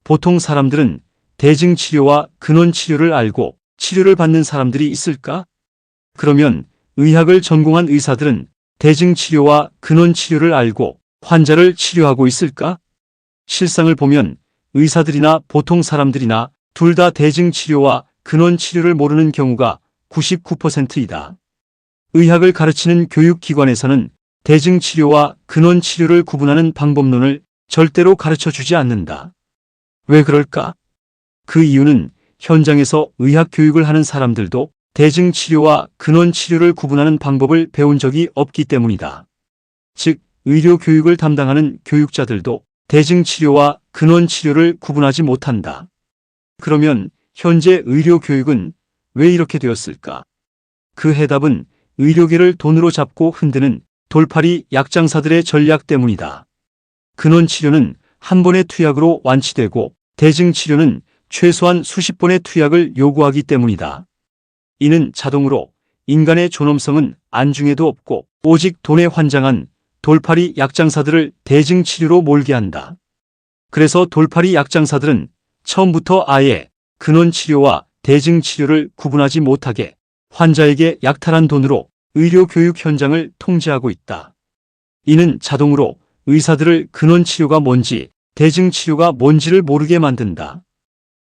보통 사람들은 대증치료와 근원치료를 알고 치료를 받는 사람들이 있을까? 그러면 의학을 전공한 의사들은 대증치료와 근원치료를 알고 환자를 치료하고 있을까? 실상을 보면 의사들이나 보통 사람들이나 둘 다 대증치료와 근원치료를 모르는 경우가 99%이다. 의학을 가르치는 교육기관에서는 대증치료와 근원치료를 구분하는 방법론을 절대로 가르쳐 주지 않는다. 왜 그럴까? 그 이유는 현장에서 의학 교육을 하는 사람들도 대증치료와 근원치료를 구분하는 방법을 배운 적이 없기 때문이다. 즉, 의료 교육을 담당하는 교육자들도 대증치료와 근원치료를 구분하지 못한다. 그러면 현재 의료 교육은 왜 이렇게 되었을까? 그 해답은 의료계를 돈으로 잡고 흔드는 돌팔이 약장사들의 전략 때문이다. 근원치료는 한 번의 투약으로 완치되고 대증치료는 최소한 수십 번의 투약을 요구하기 때문이다. 이는 자동으로 인간의 존엄성은 안중에도 없고 오직 돈에 환장한 돌팔이 약장사들을 대증치료로 몰게 한다. 그래서 돌팔이 약장사들은 처음부터 아예 근원치료와 대증치료를 구분하지 못하게 환자에게 약탈한 돈으로 의료교육 현장을 통제하고 있다. 이는 자동으로 의사들을 근원치료가 뭔지 대증치료가 뭔지를 모르게 만든다.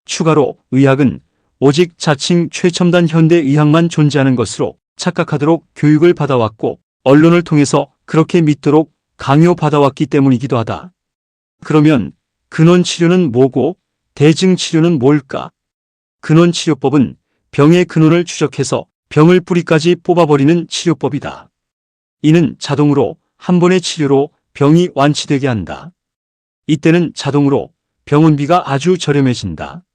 추가로 의학은 오직 자칭 최첨단 현대의학만 존재하는 것으로 착각하도록 교육을 받아왔고 언론을 통해서 그렇게 믿도록 강요받아왔기 때문이기도 하다. 그러면 근원치료는 뭐고 대증치료는 뭘까? 근원치료법은 병의 근원을 추적해서 병을 뿌리까지 뽑아버리는 치료법이다. 이는 자동으로 한 번의 치료로 병이 완치되게 한다. 이때는 자동으로 병원비가 아주 저렴해진다.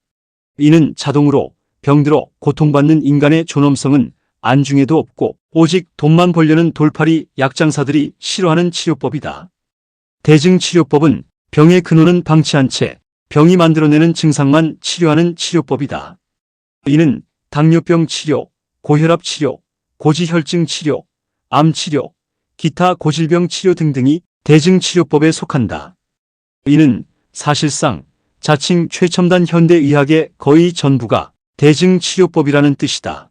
이는 자동으로 병들어 고통받는 인간의 존엄성은 안중에도 없고 오직 돈만 벌려는 돌팔이 약장사들이 싫어하는 치료법이다. 대증치료법은 병의 근원은 방치한 채 병이 만들어내는 증상만 치료하는 치료법이다. 이는 당뇨병 치료, 고혈압 치료, 고지혈증 치료, 암 치료, 기타 고질병 치료 등등이 대증치료법에 속한다. 이는 사실상 자칭 최첨단 현대의학의 거의 전부가 대증치료법이라는 뜻이다.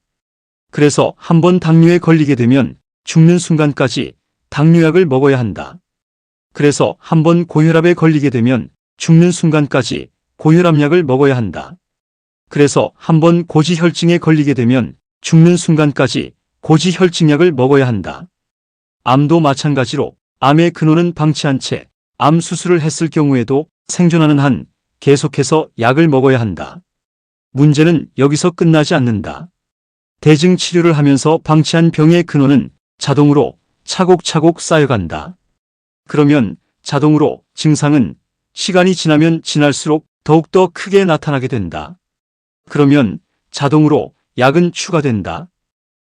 그래서 한번 당뇨에 걸리게 되면 죽는 순간까지 당뇨약을 먹어야 한다. 그래서 한번 고혈압에 걸리게 되면 죽는 순간까지 고혈압약을 먹어야 한다. 그래서 한번 고지혈증에 걸리게 되면 죽는 순간까지 고지혈증약을 먹어야 한다. 암도 마찬가지로 암의 근원은 방치한 채 암 수술을 했을 경우에도 생존하는 한 계속해서 약을 먹어야 한다. 문제는 여기서 끝나지 않는다. 대증치료를 하면서 방치한 병의 근원은 자동으로 차곡차곡 쌓여간다. 그러면 자동으로 증상은 시간이 지나면 지날수록 더욱더 크게 나타나게 된다. 그러면 자동으로 약은 추가된다.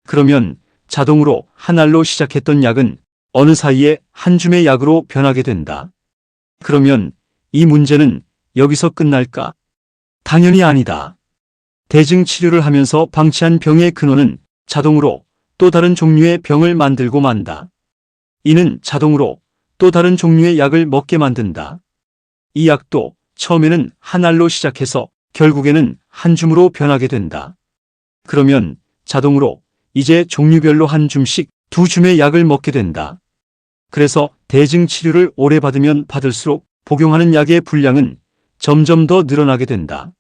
그러면 자동으로 한 알로 시작했던 약은 어느 사이에 한 줌의 약으로 변하게 된다. 그러면 이 문제는 여기서 끝날까? 당연히 아니다. 대증치료를 하면서 방치한 병의 근원은 자동으로 또 다른 종류의 병을 만들고 만다. 이는 자동으로 또 다른 종류의 약을 먹게 만든다. 이 약도 처음에는 한 알로 시작해서 결국에는 한 줌으로 변하게 된다. 그러면 자동으로 이제 종류별로 한 줌씩 두 줌의 약을 먹게 된다. 그래서 대증치료를 오래 받으면 받을수록 복용하는 약의 분량은 점점 더 늘어나게 된다.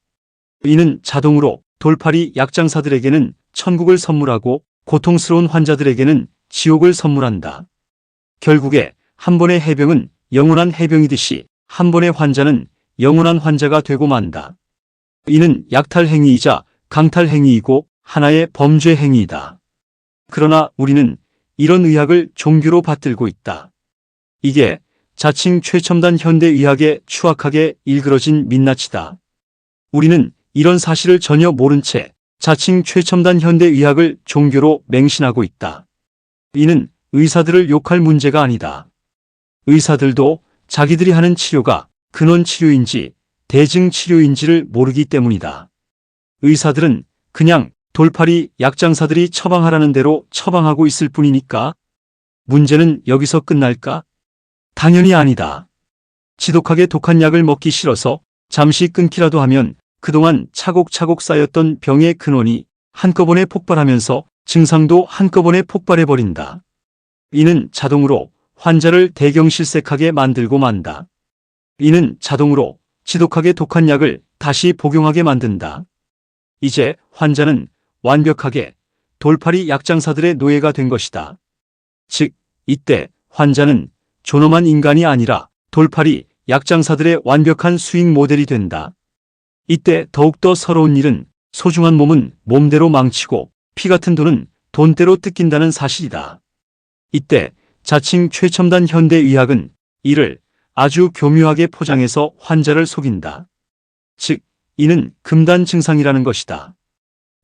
이는 자동으로 돌팔이 약장사들에게는 천국을 선물하고 고통스러운 환자들에게는 지옥을 선물한다. 결국에 한 번의 해병은 영원한 해병이듯이 한 번의 환자는 영원한 환자가 되고 만다. 이는 약탈 행위이자 강탈 행위이고 하나의 범죄 행위이다. 그러나 우리는 이런 의학을 종교로 받들고 있다. 이게 자칭 최첨단 현대의학의 추악하게 일그러진 민낯이다. 우리는 이런 사실을 전혀 모른 채 자칭 최첨단 현대의학을 종교로 맹신하고 있다. 이는 의사들을 욕할 문제가 아니다. 의사들도 자기들이 하는 치료가 근원치료인지 대증치료인지를 모르기 때문이다. 의사들은 그냥 돌팔이 약장사들이 처방하라는 대로 처방하고 있을 뿐이니까 문제는 여기서 끝날까? 당연히 아니다. 지독하게 독한 약을 먹기 싫어서 잠시 끊기라도 하면 그동안 차곡차곡 쌓였던 병의 근원이 한꺼번에 폭발하면서 증상도 한꺼번에 폭발해버린다. 이는 자동으로 환자를 대경실색하게 만들고 만다. 이는 자동으로 지독하게 독한 약을 다시 복용하게 만든다. 이제 환자는 완벽하게 돌팔이 약장사들의 노예가 된 것이다. 즉, 이때 환자는 존엄한 인간이 아니라 돌팔이 약장사들의 완벽한 수익 모델이 된다. 이때 더욱더 서러운 일은 소중한 몸은 몸대로 망치고 피 같은 돈은 돈대로 뜯긴다는 사실이다. 이때 자칭 최첨단 현대의학은 이를 아주 교묘하게 포장해서 환자를 속인다. 즉, 이는 금단 증상이라는 것이다.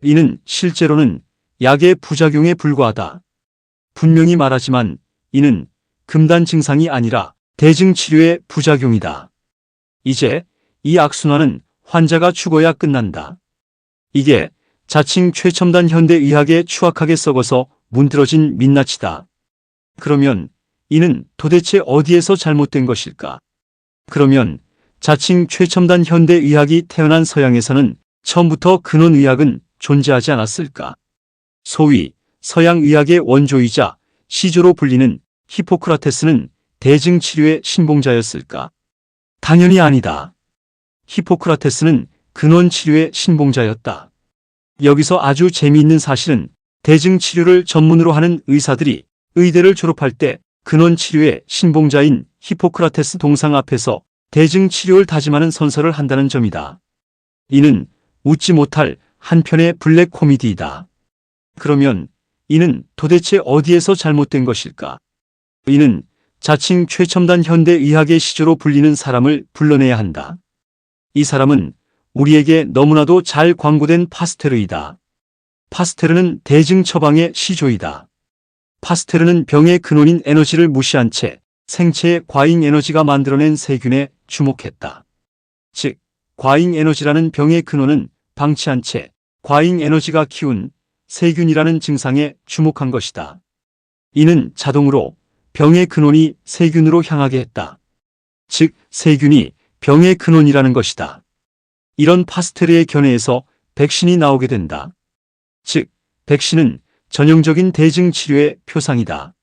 이는 실제로는 약의 부작용에 불과하다. 분명히 말하지만 이는 금단 증상이 아니라 대증치료의 부작용이다. 이제 이 악순환은 환자가 죽어야 끝난다. 이게 자칭 최첨단 현대의학에 추악하게 썩어서 문드러진 민낯이다. 그러면 이는 도대체 어디에서 잘못된 것일까? 그러면 자칭 최첨단 현대의학이 태어난 서양에서는 처음부터 근원의학은 존재하지 않았을까? 소위 서양의학의 원조이자 시조로 불리는 히포크라테스는 대증치료의 신봉자였을까? 당연히 아니다. 히포크라테스는 근원치료의 신봉자였다. 여기서 아주 재미있는 사실은 대증치료를 전문으로 하는 의사들이 의대를 졸업할 때 근원치료의 신봉자인 히포크라테스 동상 앞에서 대증치료를 다짐하는 선서를 한다는 점이다. 이는 웃지 못할 한편의 블랙 코미디이다. 그러면 이는 도대체 어디에서 잘못된 것일까? 이는 자칭 최첨단 현대의학의 시조로 불리는 사람을 불러내야 한다. 이 사람은 우리에게 너무나도 잘 광고된 파스테르이다. 파스테르는 대증 처방의 시조이다. 파스테르는 병의 근원인 에너지를 무시한 채 생체의 과잉 에너지가 만들어낸 세균에 주목했다. 즉, 과잉 에너지라는 병의 근원은 방치한 채 과잉 에너지가 키운 세균이라는 증상에 주목한 것이다. 이는 자동으로 병의 근원이 세균으로 향하게 했다. 즉, 세균이 병의 근원이라는 것이다. 이런 파스테르의 견해에서 백신이 나오게 된다. 즉, 백신은 전형적인 대증치료의 표상이다.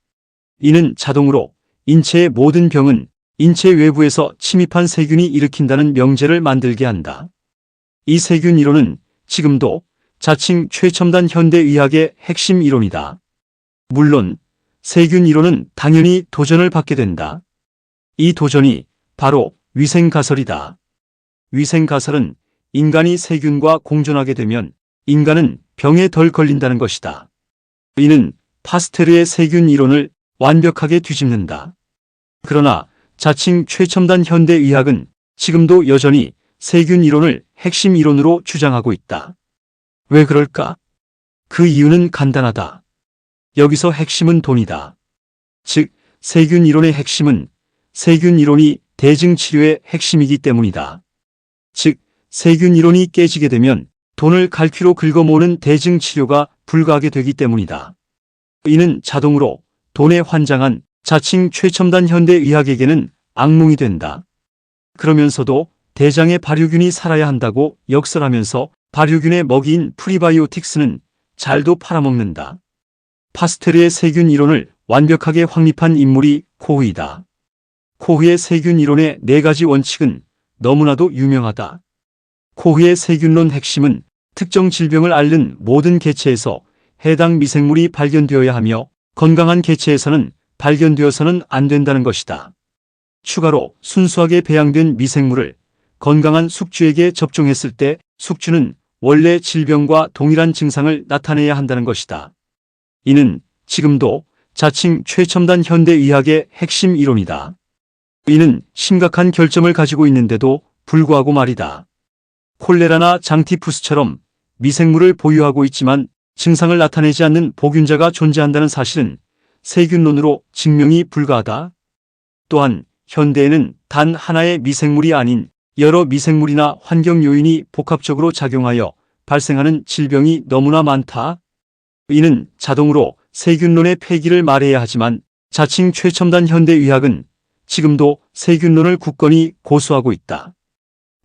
이는 자동으로 인체의 모든 병은 인체 외부에서 침입한 세균이 일으킨다는 명제를 만들게 한다. 이 세균 이론은 지금도 자칭 최첨단 현대의학의 핵심 이론이다. 물론 세균 이론은 당연히 도전을 받게 된다. 이 도전이 바로 위생가설이다. 위생가설은 인간이 세균과 공존하게 되면 인간은 병에 덜 걸린다는 것이다. 이는 파스테르의 세균 이론을 완벽하게 뒤집는다. 그러나 자칭 최첨단 현대의학은 지금도 여전히 세균 이론을 핵심 이론으로 주장하고 있다. 왜 그럴까? 그 이유는 간단하다. 여기서 핵심은 돈이다. 즉, 세균 이론의 핵심은 세균 이론이 대증치료의 핵심이기 때문이다. 즉, 세균 이론이 깨지게 되면 돈을 갈퀴로 긁어모으는 대증치료가 불가하게 되기 때문이다. 이는 자동으로 돈에 환장한 자칭 최첨단 현대의학에게는 악몽이 된다. 그러면서도 대장의 발효균이 살아야 한다고 역설하면서 발효균의 먹이인 프리바이오틱스는 잘도 팔아먹는다. 파스테르의 세균 이론을 완벽하게 확립한 인물이 코흐이다. 코흐의 세균 이론의 4가지 원칙은 너무나도 유명하다. 코흐의 세균론 핵심은 특정 질병을 앓는 모든 개체에서 해당 미생물이 발견되어야 하며 건강한 개체에서는 발견되어서는 안 된다는 것이다. 추가로 순수하게 배양된 미생물을 건강한 숙주에게 접종했을 때 숙주는 원래 질병과 동일한 증상을 나타내야 한다는 것이다. 이는 지금도 자칭 최첨단 현대의학의 핵심 이론이다. 이는 심각한 결점을 가지고 있는데도 불구하고 말이다. 콜레라나 장티푸스처럼 미생물을 보유하고 있지만 증상을 나타내지 않는 보균자가 존재한다는 사실은 세균론으로 증명이 불가하다. 또한 현대에는 단 하나의 미생물이 아닌 여러 미생물이나 환경 요인이 복합적으로 작용하여 발생하는 질병이 너무나 많다. 이는 자동으로 세균론의 폐기를 말해야 하지만 자칭 최첨단 현대의학은 지금도 세균론을 굳건히 고수하고 있다.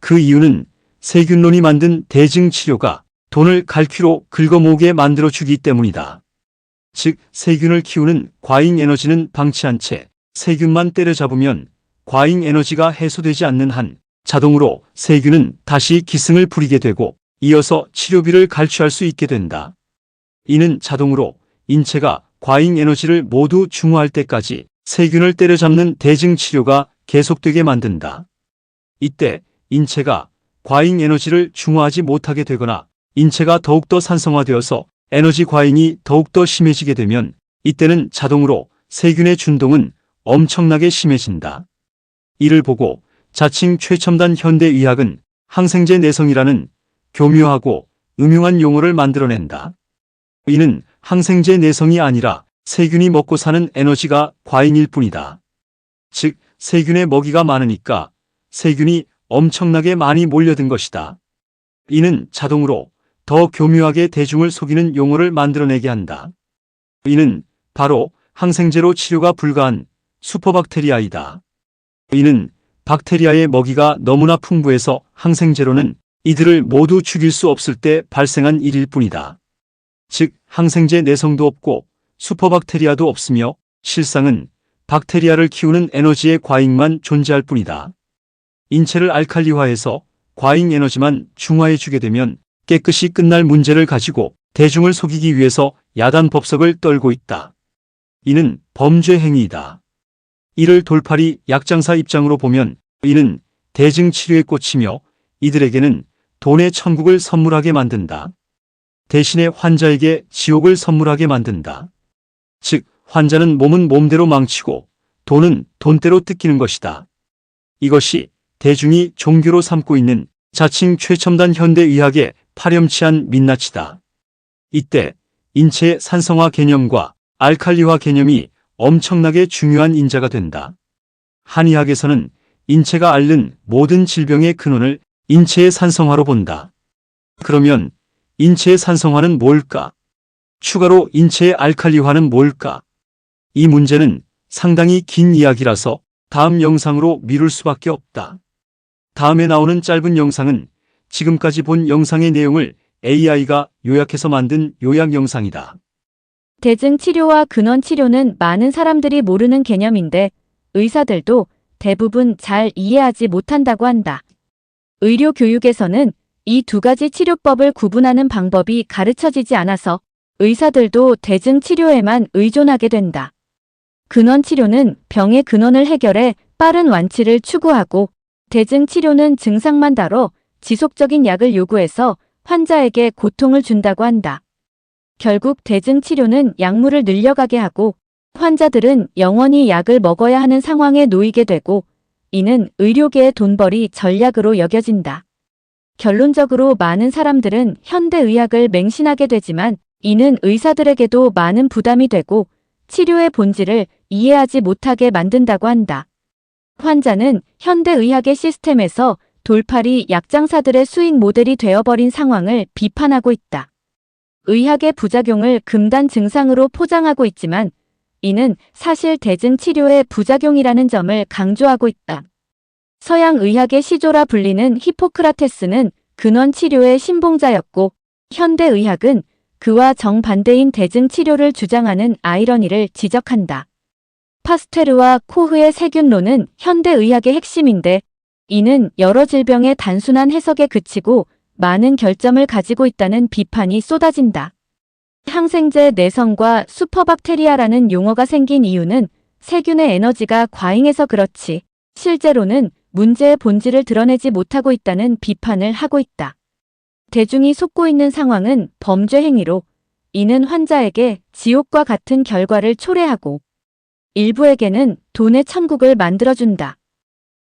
그 이유는 세균론이 만든 대증치료가 돈을 갈퀴로 긁어모으게 만들어주기 때문이다. 즉, 세균을 키우는 과잉 에너지는 방치한 채 세균만 때려잡으면 과잉 에너지가 해소되지 않는 한 자동으로 세균은 다시 기승을 부리게 되고 이어서 치료비를 갈취할 수 있게 된다. 이는 자동으로 인체가 과잉 에너지를 모두 중화할 때까지 세균을 때려잡는 대증치료가 계속되게 만든다. 이때 인체가 과잉 에너지를 중화하지 못하게 되거나 인체가 더욱더 산성화되어서 에너지 과잉이 더욱더 심해지게 되면 이때는 자동으로 세균의 준동은 엄청나게 심해진다. 이를 보고 자칭 최첨단 현대의학은 항생제 내성이라는 교묘하고 음흉한 용어를 만들어낸다. 이는 항생제 내성이 아니라 세균이 먹고 사는 에너지가 과잉일 뿐이다. 즉, 세균의 먹이가 많으니까 세균이 엄청나게 많이 몰려든 것이다. 이는 자동으로 더 교묘하게 대중을 속이는 용어를 만들어내게 한다. 이는 바로 항생제로 치료가 불가한 슈퍼박테리아이다. 이는 박테리아의 먹이가 너무나 풍부해서 항생제로는 이들을 모두 죽일 수 없을 때 발생한 일일 뿐이다. 즉, 항생제 내성도 없고 슈퍼박테리아도 없으며 실상은 박테리아를 키우는 에너지의 과잉만 존재할 뿐이다. 인체를 알칼리화해서 과잉 에너지만 중화해 주게 되면 깨끗이 끝날 문제를 가지고 대중을 속이기 위해서 야단 법석을 떨고 있다. 이는 범죄 행위이다. 이를 돌팔이 약장사 입장으로 보면 이는 대증치료에 꽂히며 이들에게는 돈의 천국을 선물하게 만든다. 대신에 환자에게 지옥을 선물하게 만든다. 즉, 환자는 몸은 몸대로 망치고 돈은 돈대로 뜯기는 것이다. 이것이 대중이 종교로 삼고 있는 자칭 최첨단 현대의학의 파렴치한 민낯이다. 이때 인체의 산성화 개념과 알칼리화 개념이 엄청나게 중요한 인자가 된다. 한의학에서는 인체가 앓는 모든 질병의 근원을 인체의 산성화로 본다. 그러면 인체의 산성화는 뭘까? 추가로 인체의 알칼리화는 뭘까? 이 문제는 상당히 긴 이야기라서 다음 영상으로 미룰 수밖에 없다. 다음에 나오는 짧은 영상은 지금까지 본 영상의 내용을 AI가 요약해서 만든 요약 영상이다. 대증치료와 근원치료는 많은 사람들이 모르는 개념인데 의사들도 대부분 잘 이해하지 못한다고 한다. 의료 교육에서는 이 두 가지 치료법을 구분하는 방법이 가르쳐지지 않아서 의사들도 대증치료에만 의존하게 된다. 근원치료는 병의 근원을 해결해 빠른 완치를 추구하고 대증치료는 증상만 다뤄 지속적인 약을 요구해서 환자에게 고통을 준다고 한다. 결국 대증치료는 약물을 늘려가게 하고 환자들은 영원히 약을 먹어야 하는 상황에 놓이게 되고 이는 의료계의 돈벌이 전략으로 여겨진다. 결론적으로 많은 사람들은 현대의학을 맹신하게 되지만 이는 의사들에게도 많은 부담이 되고 치료의 본질을 이해하지 못하게 만든다고 한다. 환자는 현대의학의 시스템에서 돌팔이 약장사들의 수익 모델이 되어버린 상황을 비판하고 있다. 의학의 부작용을 금단 증상으로 포장하고 있지만 이는 사실 대증치료의 부작용이라는 점을 강조하고 있다. 서양 의학의 시조라 불리는 히포크라테스는 근원치료의 신봉자였고 현대의학은 그와 정반대인 대증치료를 주장하는 아이러니를 지적한다. 파스테르와 코흐의 세균론은 현대의학의 핵심인데 이는 여러 질병의 단순한 해석에 그치고 많은 결점을 가지고 있다는 비판이 쏟아진다. 항생제 내성과 슈퍼박테리아라는 용어가 생긴 이유는 세균의 에너지가 과잉해서 그렇지 실제로는 문제의 본질을 드러내지 못하고 있다는 비판을 하고 있다. 대중이 속고 있는 상황은 범죄 행위로 이는 환자에게 지옥과 같은 결과를 초래하고 일부에게는 돈의 천국을 만들어준다.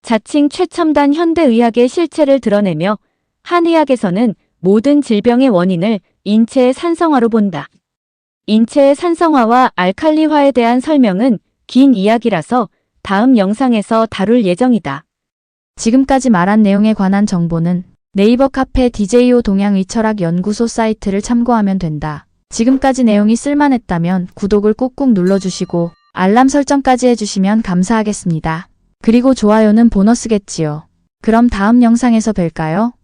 자칭 최첨단 현대의학의 실체를 드러내며 한의학에서는 모든 질병의 원인을 인체의 산성화로 본다. 인체의 산성화와 알칼리화에 대한 설명은 긴 이야기라서 다음 영상에서 다룰 예정이다. 지금까지 말한 내용에 관한 정보는 네이버 카페 DJO 동양의철학 연구소 사이트를 참고하면 된다. 지금까지 내용이 쓸만했다면 구독을 꾹꾹 눌러주시고 알람 설정까지 해주시면 감사하겠습니다. 그리고 좋아요는 보너스겠지요. 그럼 다음 영상에서 뵐까요?